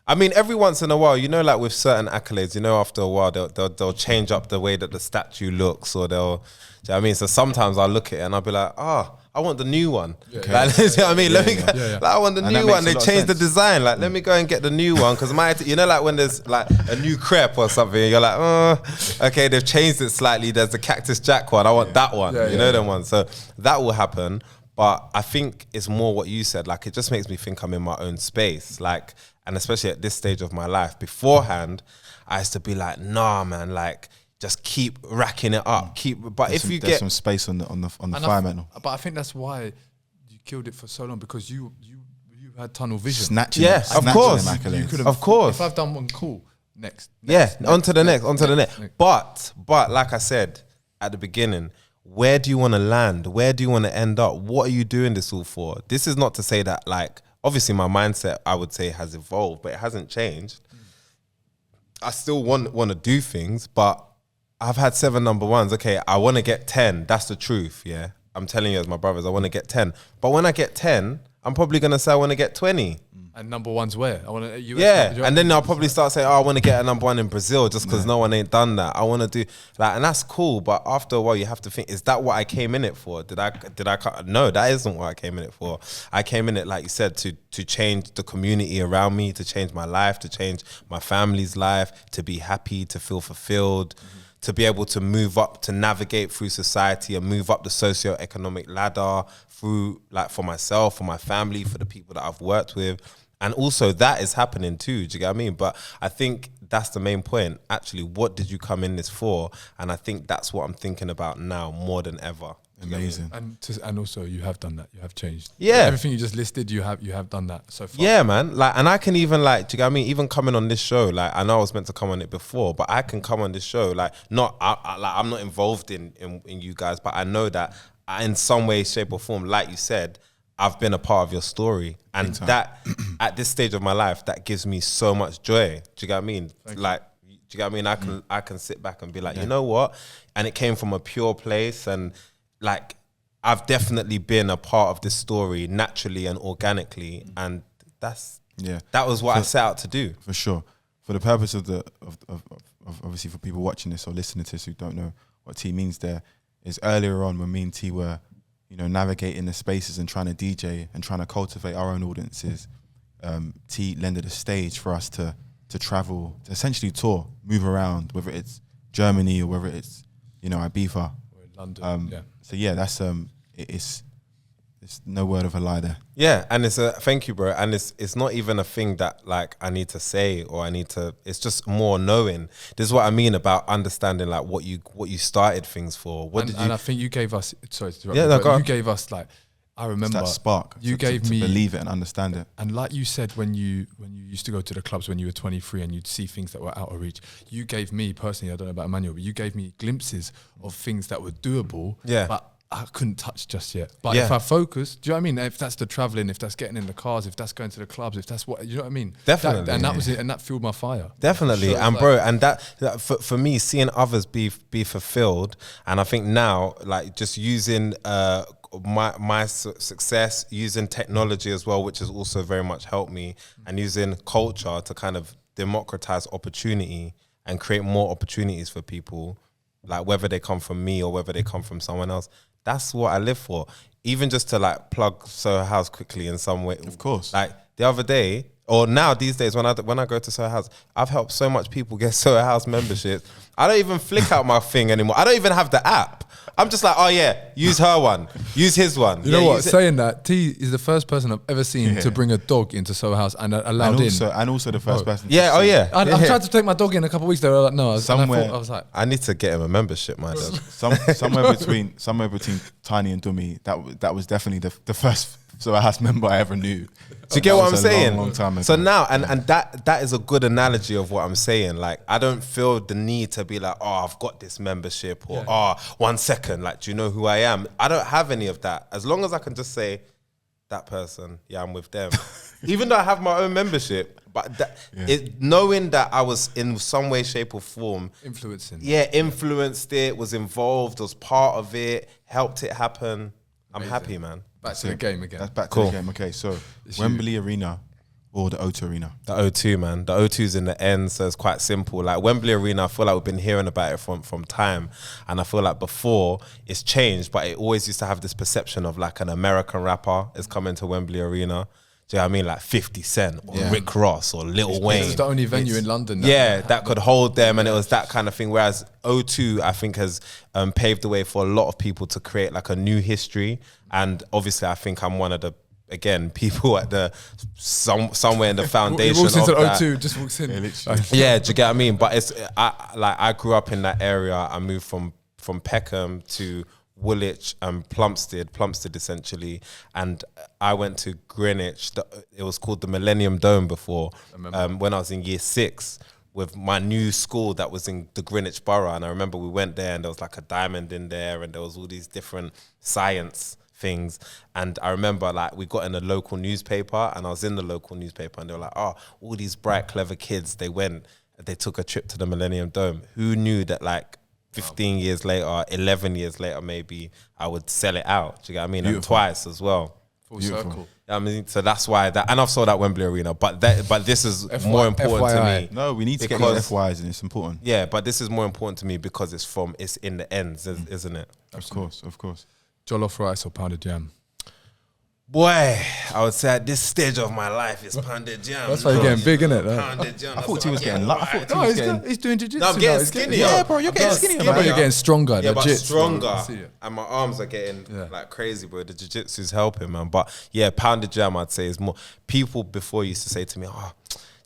I mean, every once in a while, you know, like with certain accolades, you know, after a while, they'll change up the way that the statue looks, or do you know what I mean? So sometimes I'll look at it and I'll be like, I want the new one. Okay. Like, do you know what I mean? Like, I want the new one. They changed the design. Like, let me go and get the new one. Because you know, like when there's like a new crepe or something, you're like, okay, they've changed it slightly. There's the Cactus Jack one. I want that one. You know them ones. So that will happen. But I think it's more what you said. Like, it just makes me think I'm in my own space. Like, and especially at this stage of my life. Beforehand, I used to be like, nah, man, like, just keep racking it up. But if you get some space on the fire metal. But I think that's why you killed it for so long, because you had tunnel vision. Snatching of course. Of course. If I've done one, cool. Next. On to the next. But like I said at the beginning, where do you want to land? Where do you want to end up? What are you doing this all for? This is not to say that, like, obviously my mindset, I would say, has evolved, but it hasn't changed. I still want to do things, but I've had 7 number ones. Okay, I want to get 10. That's the truth, yeah? I'm telling you as my brothers, I want to get 10. But when I get 10, I'm probably going to say I want to get 20. And number one's where? I want to. And then I'll probably start saying, I want to get a number one in Brazil just because no one ain't done that. I want to do like, and that's cool. But after a while, you have to think: is that what I came in it for? Did I? No, that isn't what I came in it for. I came in it, like you said, to change the community around me, to change my life, to change my family's life, to be happy, to feel fulfilled. To be able to move up, to navigate through society and move up the socio-economic ladder through, like, for myself, for my family, for the people that I've worked with. And also that is happening too, do you get what I mean? But I think that's the main point. Actually, what did you come in this for? And I think that's what I'm thinking about now more than ever. Amazing. And also you have done that. You have changed. Yeah. Everything you just listed, you have done that so far. Yeah, man. Like, and I can even like, do you get what I mean? Even coming on this show, like, I know I was meant to come on it before, but I can come on this show, like, I'm not involved in you guys, but I know that in some way, shape, or form, like you said, I've been a part of your story, and that at this stage of my life, that gives me so much joy. Do you get what I mean? Like, do you get what I mean? I can sit back and be like, you know what? And it came from a pure place, and like, I've definitely been a part of this story naturally and organically, and that was what I set out to do. For sure. For the purpose of obviously for people watching this or listening to this who don't know what T means, there is earlier on when me and T were, navigating the spaces and trying to DJ and trying to cultivate our own audiences. T lended a stage for us to travel, to essentially tour, move around, whether it's Germany or whether it's Ibiza. Or in London. So yeah, that's it's no word of a lie there. Yeah, and it's thank you, bro. And it's not even a thing that like I need to say or it's just more knowing. This is what I mean about understanding like what you started things for. And I think you gave us, sorry to interrupt, you gave us like, I remember it's that spark. You gave me to believe it and understand it. And like you said, when you used to go to the clubs when you were 23 and you'd see things that were out of reach, you gave me personally, I don't know about Emmanuel, but you gave me glimpses of things that were doable. Yeah. But I couldn't touch just yet. But if I focus, do you know what I mean? If that's the traveling, if that's getting in the cars, if that's going to the clubs, if that's what, you know what I mean? Definitely. And that was it, and that fueled my fire. Definitely. Sure, And like, bro, and that for me, seeing others be fulfilled, and I think now, like just using my success, using technology as well, which has also very much helped me, and using culture to kind of democratize opportunity and create more opportunities for people, like whether they come from me or whether they come from someone else. That's what I live for. Even just to like plug Soho House quickly in some way. Of course. Like the other day, or now these days when I go to Soho House, I've helped so much people get Soho House memberships. I don't even flick out my thing anymore. I don't even have the app. I'm just like, oh yeah, use her one, use his one. You know what? Saying that, T is the first person I've ever seen to bring a dog into Soho House and allowed in. And also the first person. I tried to take my dog in a couple of weeks ago. Like, no, somewhere. I was like, I need to get him a membership, my dad. somewhere between Tinie and Dummy, that was definitely the first Soho House member I ever knew. Do you get what I'm saying? Long time ago. So now, and that is a good analogy of what I'm saying. Like, I don't feel the need to be like, oh, I've got this membership, or 1 second, like, do you know who I am? I don't have any of that. As long as I can just say, that person, yeah, I'm with them. Even though I have my own membership, but knowing that I was in some way, shape, or form influencing. Yeah, influenced it, was involved, was part of it, helped it happen. I'm happy, man. Back to the game again. That's back to the game. Okay, so Wembley Arena or the O2 Arena? The O2, man. The O2's in the end, so it's quite simple. Like Wembley Arena, I feel like we've been hearing about it from time. And I feel like before it's changed, but it always used to have this perception of like an American rapper is coming to Wembley Arena. Do you know what I mean? Like 50 Cent or Rick Ross or Lil Wayne. It's the only venue in London. That could hold them, and it was that kind of thing. Whereas O2, I think, has paved the way for a lot of people to create like a new history. And obviously, I think I'm one of the, again, people at the somewhere in the foundation. He walks into of that. O2, just walks in. Yeah, do you get what I mean? But I grew up in that area. I moved from Peckham to Woolwich and Plumstead essentially, and I went to Greenwich. It was called the Millennium Dome before, when I was in year 6 with my new school that was in the Greenwich borough. And I remember we went there and there was like a diamond in there and there was all these different science things. And I remember like we got in a local newspaper, and I was in the local newspaper, and they were like, oh, all these bright, clever kids, they took a trip to the Millennium Dome. Who knew that like 15 years later, 11 years later, maybe I would sell it out. Do you get what I mean? And twice as well. Full circle. I mean, so that's why and I've sold out Wembley Arena, but this is more important to me. No, we need to get these FYs, and it's important. Yeah, but this is more important to me because it's in the ends, isn't it? Of course. Jollof rice or pounded jam? Boy, I would say at this stage of my life, it's pounded jam. That's why you're getting big, innit? Pounded jam. I thought he was getting he's doing jiu-jitsu. No, I'm getting skinnier. Yeah, bro, you're getting skinnier. No, but you're getting stronger. Yeah, but legit stronger. And my arms are getting like crazy, bro. The jiu-jitsu's helping, man. But yeah, pounded jam, I'd say, is more. People before used to say to me, oh,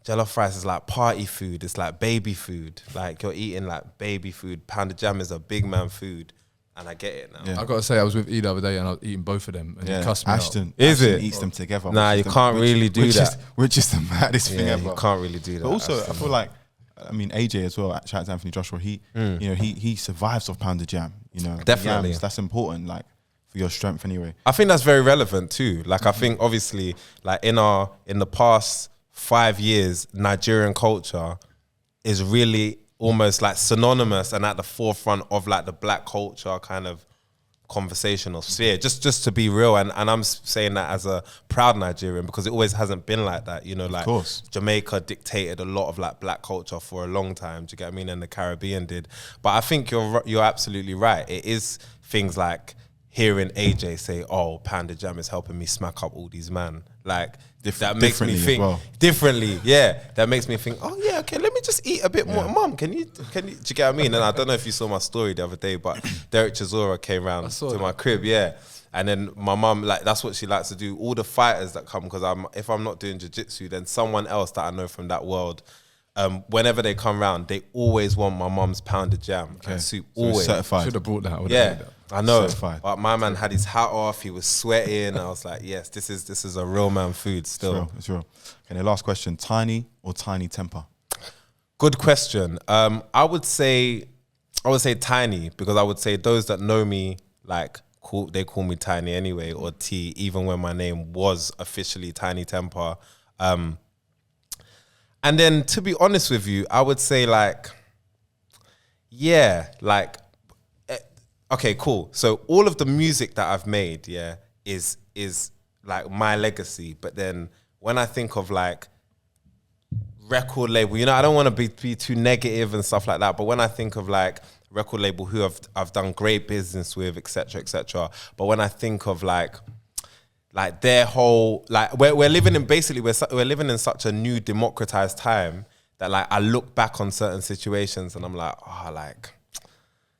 jollof rice is like party food. It's like baby food. Like you're eating like baby food. Pounded jam is a big man food. and I get it now. I gotta say, I was with E the other day and I was eating both of them, and he cussed me Ashton, out. Is Ashton it? eats them together. Nah, you can't really do that. Which is the maddest thing ever. You can't really do that. But also, I feel like, I mean, AJ as well. Shout out to Anthony Joshua. He, you know, he survives off pounded jam. You know, Definitely. Yams, that's important. Like for your strength, anyway. I think that's very relevant too. Like I think obviously, like in the past 5 years, Nigerian culture is really almost like synonymous and at the forefront of like the black culture kind of conversational sphere, just to be real, and I'm saying that as a proud Nigerian because it always hasn't been like that, you know, like Jamaica dictated a lot of like black culture for a long time, do you get what I mean, and the Caribbean did. But I think you're absolutely right. It is things like hearing AJ say, oh, Pounded Jam is helping me smack up all these man, like that makes me think differently. Yeah, that makes me think, oh yeah, okay, let me just eat a bit more. Mum, can you do you get what I mean? And I don't know if you saw my story the other day, but Derek Chisora came round to my crib, and then my mum, like that's what she likes to do. All the fighters that come, because if I'm not doing jiu-jitsu, then someone else that I know from that world, whenever they come round, they always want my mum's Pounded Jam and soup. So always certified. Should have bought that. Yeah, I know. Certified. But my man had his hat off. He was sweating. I was like, yes, this is a real man food. Still, it's real. Okay, the last question: Tinie or Tinie Tempah? Good question. I would say Tinie, because I would say those that know me, like they call me Tinie anyway, or T, even when my name was officially Tinie Tempah. And then, to be honest with you, I would say okay, cool. So all of the music that I've made, is like my legacy. But then when I think of like record label, you know, I don't want to be too negative and stuff like that. But when I think of like record label who I've done great business with, etc. But when I think of like their whole, like we're living in such a new democratized time that like I look back on certain situations and I'm like,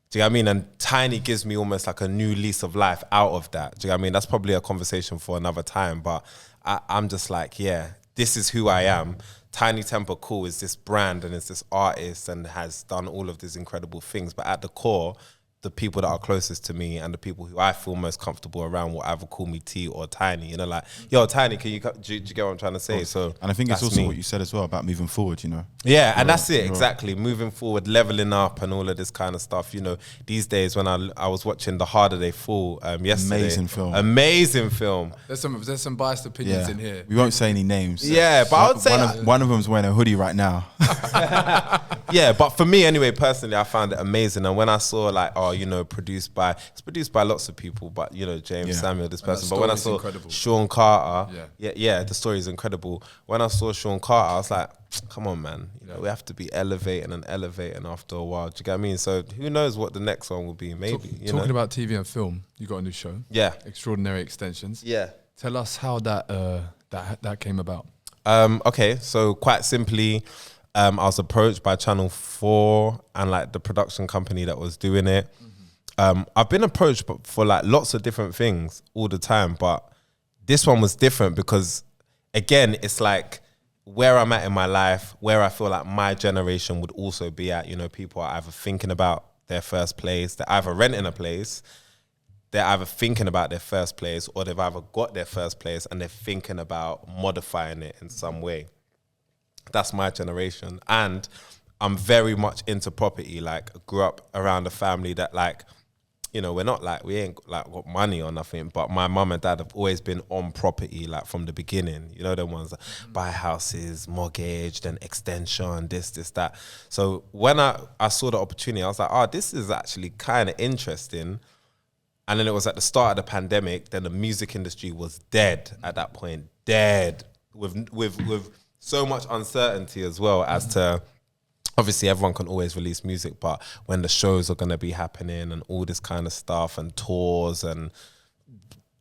do you know what I mean? And Tinie gives me almost like a new lease of life out of that. Do you know what I mean? That's probably a conversation for another time, but I'm just like, this is who I am. Tinie Tempah, cool, is this brand and is this artist and has done all of these incredible things, but at the core, the people that are closest to me and the people who I feel most comfortable around will either call me T or Tinie. You know, like, yo, Tinie, can you do you get what I'm trying to say? So, and I think it's also what you said as well about moving forward, you know? Yeah, and that's it, exactly. Moving forward, leveling up and all of this kind of stuff. You know, these days when I was watching The Harder They Fall yesterday. Amazing film. There's some biased opinions in here. We won't say any names. Yeah, but I would say... One of them's wearing a hoodie right now. Yeah, but for me anyway, personally, I found it amazing. And when I saw like, you know, it's produced by lots of people, but you know, James Samuel, this person. But when I saw Sean Carter, the story is incredible. When I saw Sean Carter, I was like, come on, man, you know, we have to be elevating after a while. Do you get what I mean? So who knows what the next one will be? Maybe. Talking about TV and film, you got a new show. Yeah, Extraordinary Extensions. Yeah, tell us how that came about. Okay, so quite simply, I was approached by Channel 4 and like the production company that was doing it. I've been approached for like lots of different things all the time, but this one was different because, again, it's like where I'm at in my life, where I feel like my generation would also be at. You know, people are either thinking about their first place, they're either renting a place, they're either thinking about their first place, or they've either got their first place and they're thinking about modifying it in some way. That's my generation. And I'm very much into property. Like, I grew up around a family that, like, you know, we ain't like got money or nothing, but my mum and dad have always been on property, like from the beginning. You know, the ones that buy houses, mortgage, then extension, this, that. So when I saw the opportunity, I was like, this is actually kind of interesting. And then it was at the start of the pandemic, then the music industry was dead at that point, dead with so much uncertainty as well as to, obviously everyone can always release music, but when the shows are going to be happening and all this kind of stuff and tours and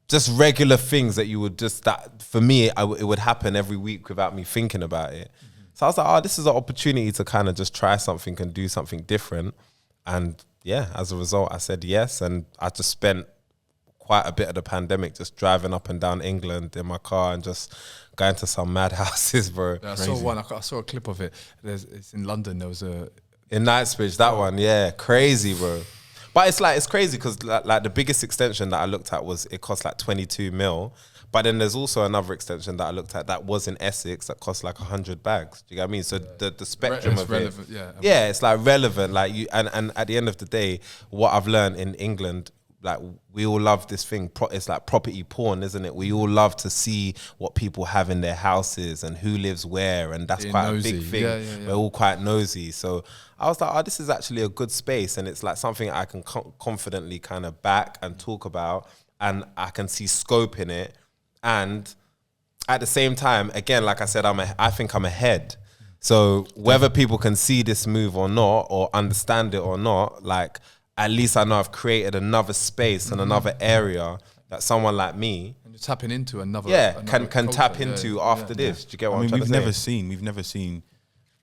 just regular things that you would just, that for me, it would happen every week without me thinking about it. So I was like, this is an opportunity to kind of just try something and do something different. And yeah, as a result, I said yes. And I just spent quite a bit of the pandemic just driving up and down England in my car and just going to some mad houses, bro. Yeah, I saw a clip of it. It's in London. There was in Knightsbridge, that one, crazy, bro. But it's crazy because like the biggest extension that I looked at it cost like 22 mil. But then there's also another extension that I looked at that was in Essex that cost like 100 bags. Do you get what I mean? So the spectrum of relevant, it, it's like relevant. Like and at the end of the day, what I've learned in England, like we all love this thing. It's like property porn, isn't it? We all love to see what people have in their houses and who lives where, and that's quite nosy. A big thing. Yeah. We're all quite nosy. So I was like, this is actually a good space, and it's like something I can confidently kind of back and talk about, and I can see scope in it. And at the same time, again, like I said, I think I'm ahead. So whether people can see this move or not, or understand it or not, like at least I know I've created another space and another area that someone like me and you're tapping into another can tap into after this. Do you get what I'm trying to say? We've never seen,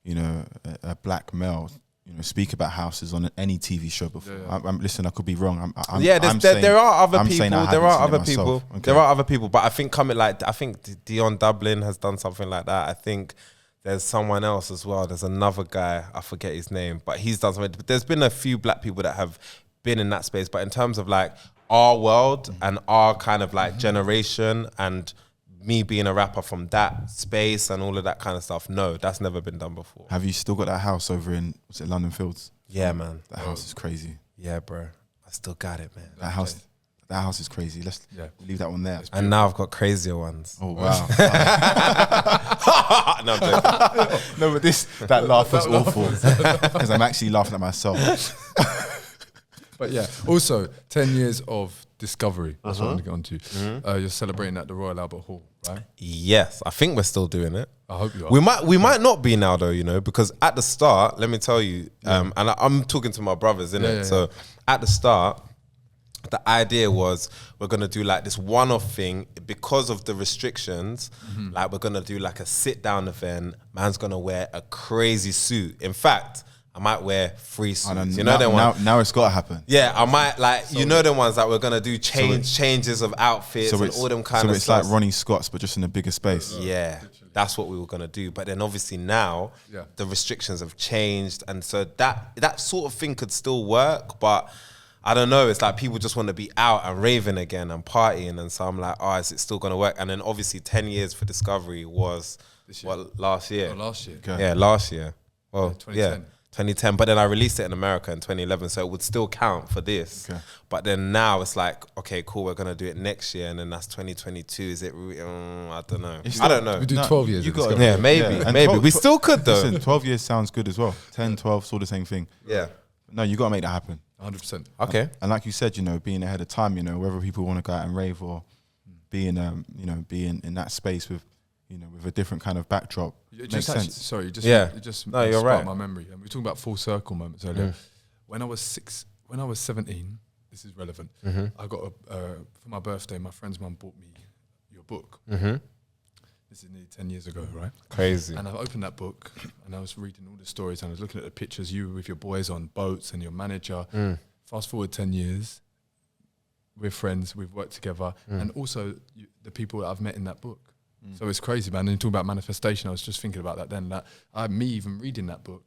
you know, a black male, you know, speak about houses on any TV show before. Listen, I could be wrong. There are other people. There are other people. But I think Dion Dublin has done something like that. I think there's someone else as well. There's another guy, I forget his name, but he's done something. But there's been a few black people that have been in that space. But in terms of like our world and our kind of like generation and me being a rapper from that space and all of that kind of stuff, no, that's never been done before. Have you still got that house over in, was it London Fields? Yeah, man. That house is crazy. Yeah, bro. I still got it, man. That house is crazy. Let's leave that one there. And now I've got crazier ones. Oh, wow. No, I'm joking. No, but that laugh was awful because I'm actually laughing at myself. But yeah, also 10 years of discovery. That's what I want to get on to. You're celebrating at the Royal Albert Hall, right? Yes, I think we're still doing it. I hope you are. We might not be now though, you know, because at the start, let me tell you, and I'm talking to my brothers, innit? So at the start, the idea was we're gonna do like this one-off thing because of the restrictions. Like we're gonna do like a sit-down event. Man's gonna wear a crazy suit. In fact, I might wear 3 suits. You know them ones? Now it's got to happen. Yeah, I might like, you know them ones that we're going to do changes of outfits and all them kind of stuff. So it's like Ronnie Scott's, but just in a bigger space. Yeah, that's what we were going to do. But then obviously now the restrictions have changed. And so that sort of thing could still work. But I don't know. It's like people just want to be out and raving again and partying. And so I'm like, is it still going to work? And then obviously 10 years for Discovery was last year. Oh, last year. Okay. Yeah, last year. Well, 2010. 2010, but then I released it in America in 2011, so it would still count for this. Okay. But then now it's like, okay, cool, we're gonna do it next year, and then that's 2022. Is it? I don't know. I don't know. We do 12 years. Maybe. We still could though. Listen, 12 years sounds good as well. 10, 12, sort of same thing. Yeah. No, you gotta make that happen. 100%. Okay. And like you said, you know, being ahead of time, you know, whether people want to go out and rave or being in that space with, you know, with a different kind of backdrop. Makes sense. Sorry, you're you're right. My memory. And we were talking about full circle moments earlier. When I was 17, this is relevant. I got for my birthday, my friend's mum bought me your book. This is nearly 10 years ago, right? Crazy. And I opened that book and I was reading all the stories and I was looking at the pictures, you with your boys on boats and your manager. Fast forward 10 years, we're friends, we've worked together, and also the people that I've met in that book. So it's crazy, man. And you talk about manifestation, I was just thinking about that then. That me even reading that book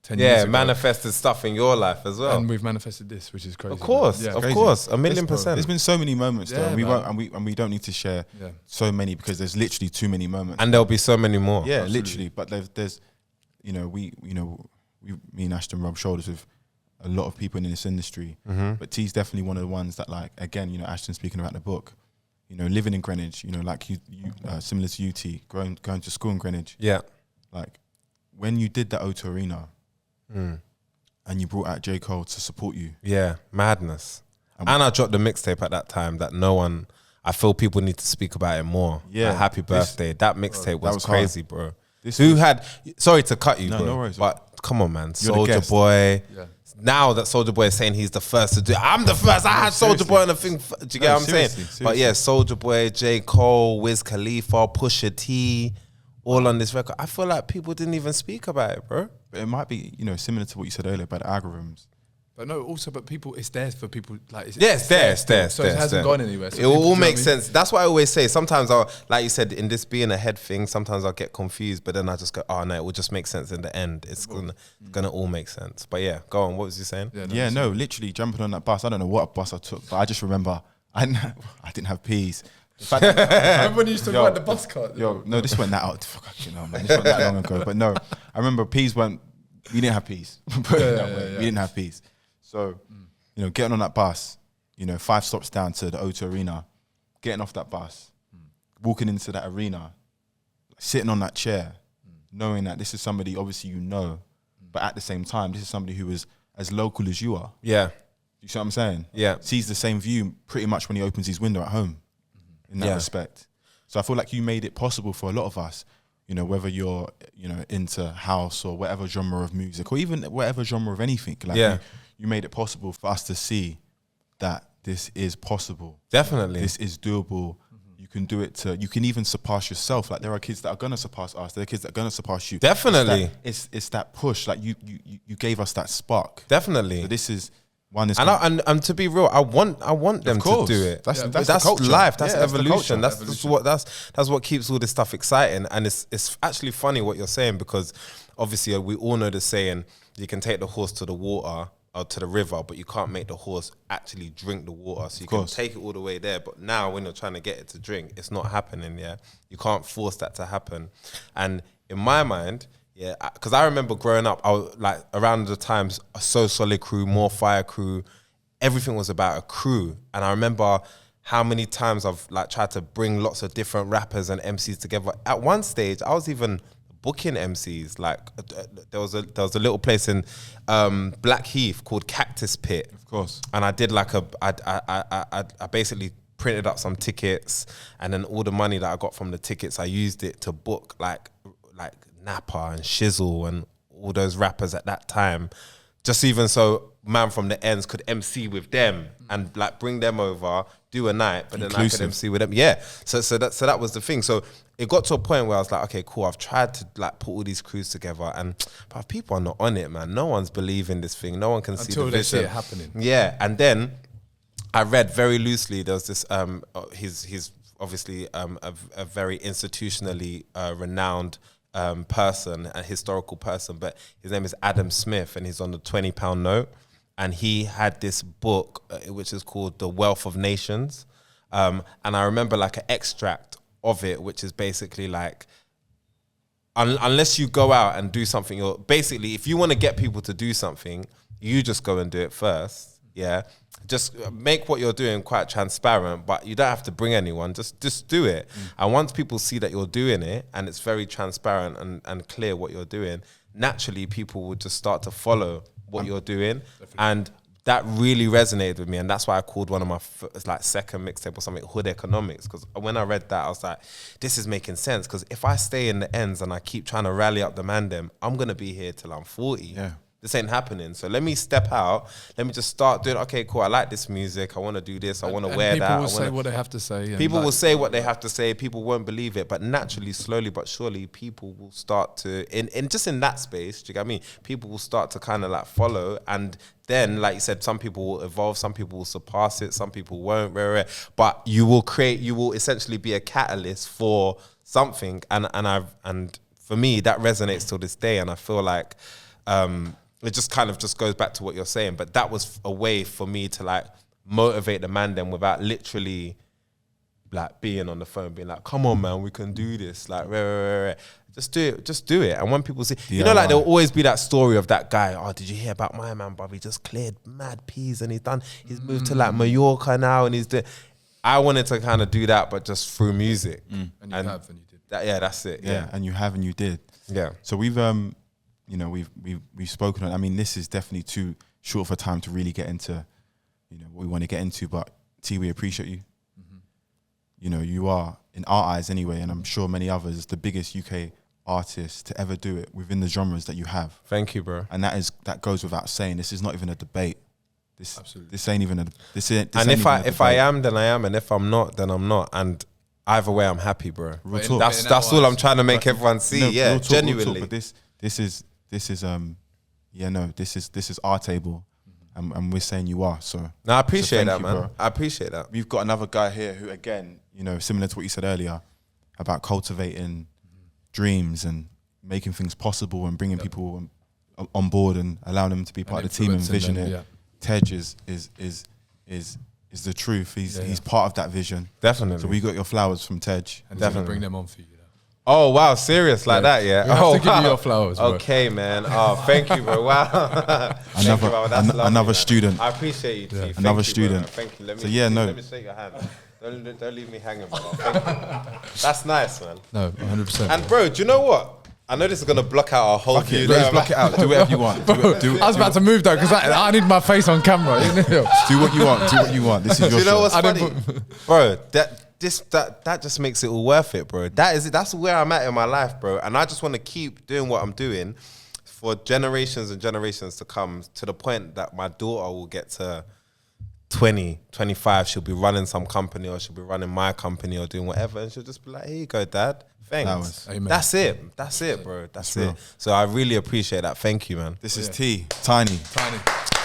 10 years ago. Yeah, manifested stuff in your life as well. And we've manifested this, which is crazy. Of course, yeah, of course, 1,000,000%. There's been so many moments though, and we don't need to share so many because there's literally too many moments. And there'll be so many more. Yeah, literally. But there's, you know, me and Ashton rub shoulders with a lot of people in this industry. But T's definitely one of the ones that, like, again, you know, Ashton speaking about the book. You know, living in Greenwich, you know, like you similar to UT, going to school in Greenwich. Yeah. Like, when you did that O2 Arena and you brought out J. Cole to support you. Yeah, madness. And I dropped the mixtape at that time that I feel people need to speak about it more. Yeah. Like, Happy Birthday. That mixtape was crazy, bro. Sorry to cut you, bro. No worries. But come on, man. Soulja Boy. Yeah. Now that Soulja Boy is saying he's the first to do it, I'm the first. I had Soulja Boy on the thing. Do you get what I'm saying? Seriously. But yeah, Soulja Boy, J. Cole, Wiz Khalifa, Pusha T, all on this record. I feel like people didn't even speak about it, bro. But it might be, you know, similar to what you said earlier about the algorithms. But no, also, but people, it's there for people. Like, it's there. So it hasn't gone anywhere. So it all makes sense. That's what I always say. Sometimes like you said, in this being a head thing, sometimes I'll get confused, but then I just go, oh no, it will just make sense in the end. It's gonna all make sense. But yeah, go on. What was you saying? No, literally jumping on that bus. I don't know what bus I took, but I just remember I didn't have peas. Remember when you used to ride the bus cart? No, this went that out. Fucking hell, man. This went that long ago. But no, I remember peas weren't. We didn't have peas. We didn't have peas. So, getting on that bus, 5 stops down to the O2 Arena, getting off that bus, walking into that arena, sitting on that chair, knowing that this is somebody obviously but at the same time, this is somebody who is as local as you are. Yeah. You see what I'm saying? Yeah. Sees the same view pretty much when he opens his window at home in that respect. So I feel like you made it possible for a lot of us, whether you're, into house or whatever genre of music or even whatever genre of anything. Like you made it possible for us to see that this is possible. Definitely. This is doable. You can do it you can even surpass yourself. Like there are kids that are going to surpass us. There are kids that are going to surpass you. Definitely. It's that push. Like you gave us that spark. Definitely. So this is one is... And to be real, I want them to do it. That's life. That's evolution. That's That's what keeps all this stuff exciting. And it's actually funny what you're saying, because obviously we all know the saying, you can take the horse to the water or to the river, but you can't make the horse actually drink the water. So you can take it all the way there, but now when you're trying to get it to drink, it's not happening. Yeah, you can't force that to happen. And in my mind, because I remember growing up, I was like around the times So Solid Crew, More Fire Crew, everything was about a crew. And I remember how many times I've like tried to bring lots of different rappers and MCs together. At one stage, I was even booking MCs. Like there was a little place in Blackheath called Cactus Pit. Of course. And I did like I basically printed up some tickets, and then all the money that I got from the tickets, I used it to book like Napa and Shizzle and all those rappers at that time, just even so Man from the Ends could MC with them and like bring them over, do a night, but then I could MC with them. Yeah. So that was the thing. So it got to a point where I was like, okay, cool. I've tried to like put all these crews together, but people are not on it, man. No one's believing this thing. No one can see the vision. Until they see it happening. Yeah. And then I read very loosely, there was this, he's obviously a very institutionally renowned person, a historical person, but his name is Adam Smith, and he's on the £20 note. And he had this book, which is called The Wealth of Nations. And I remember like an extract of it, which is basically like, unless you go out and do something, basically, if you want to get people to do something, you just go and do it first. Yeah. Just make what you're doing quite transparent, but you don't have to bring anyone. Just do it. And once people see that you're doing it and it's very transparent and clear what you're doing, naturally people will just start to follow what you're doing. Definitely. And that really resonated with me, and that's why I called one of my second mixtape or something Hood Economics, because when I read that I was like, this is making sense, because if I stay in the ends and I keep trying to rally up the man them, I'm gonna be here till I'm 40. Yeah. This ain't happening. So let me step out. Let me just start doing, okay, cool, I like this music. I want to do this. I want to wear that. People will say what they have to say. People will say what they have to say. People won't believe it. But naturally, slowly but surely, people will start to, just in that space, do you get what I mean? People will start to kind of like follow. And then, like you said, some people will evolve. Some people will surpass it. Some people won't. But you will essentially be a catalyst for something. And for me, that resonates till this day. And I feel like, it just kind of just goes back to what you're saying, but that was a way for me to like motivate the man them without literally like being on the phone, being like, come on, man, we can do this. Like, just do it. And when people see, you know, like there'll always be that story of that guy, oh, did you hear about my man, bruv? He just cleared mad peas and he's moved to like Mallorca now and he's doing, I wanted to kind of do that, but just through music. And you have and you did. That's it. Yeah, and you have and you did. Yeah. So we've we've spoken on. I mean, this is definitely too short of a time to really get into, what we want to get into. But T, we appreciate you. You are, in our eyes anyway, and I'm sure many others, the biggest UK artist to ever do it within the genres that you have. Thank you, bro. And that goes without saying. This is not even a debate. Absolutely. This ain't even a. And if I am, then I am, and if I'm not, then I'm not. And either way, I'm happy, bro. That's all I'm trying to make everyone see. No, genuinely. But this is our table, and we're saying you are. So no, I appreciate that, you, man. bro. I appreciate that. We've got another guy here who, again, you know, similar to what you said earlier about cultivating dreams and making things possible and bringing people on board and allowing them to be part of the team and vision it. Yeah. Tej is the truth. He's part of that vision. Definitely. So we got your flowers from Tej. And definitely bring them on for you. Oh wow, serious like that, yeah. We have to give you your flowers. Bro. Okay, man. Oh, thank you, bro. Wow. Another student. I appreciate you, T. Another student. Thank you. Let me, so yeah, no. Let me shake your hand. Don't leave me hanging, bro. Thank you. That's nice, man. No, 100%. And bro, do you know what? I know this is gonna block out our whole view. Let's block it out. Do whatever you want. I was about to move though because I need my face on camera. Do what you want. Do what you want. This is your show. You know what's funny, bro? That just makes it all worth it, bro. That's where I'm at in my life, bro. And I just want to keep doing what I'm doing for generations and generations to come, to the point that my daughter will get to 20, 25. She'll be running some company, or she'll be running my company, or doing whatever, and she'll just be like, "Here you go, Dad. Thanks." That's it, bro. That's it. So I really appreciate that. Thank you, man. This is T. Tinie.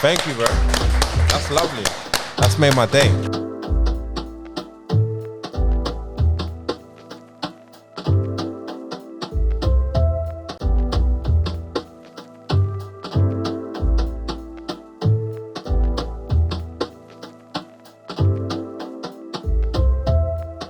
Thank you, bro. That's lovely. That's made my day.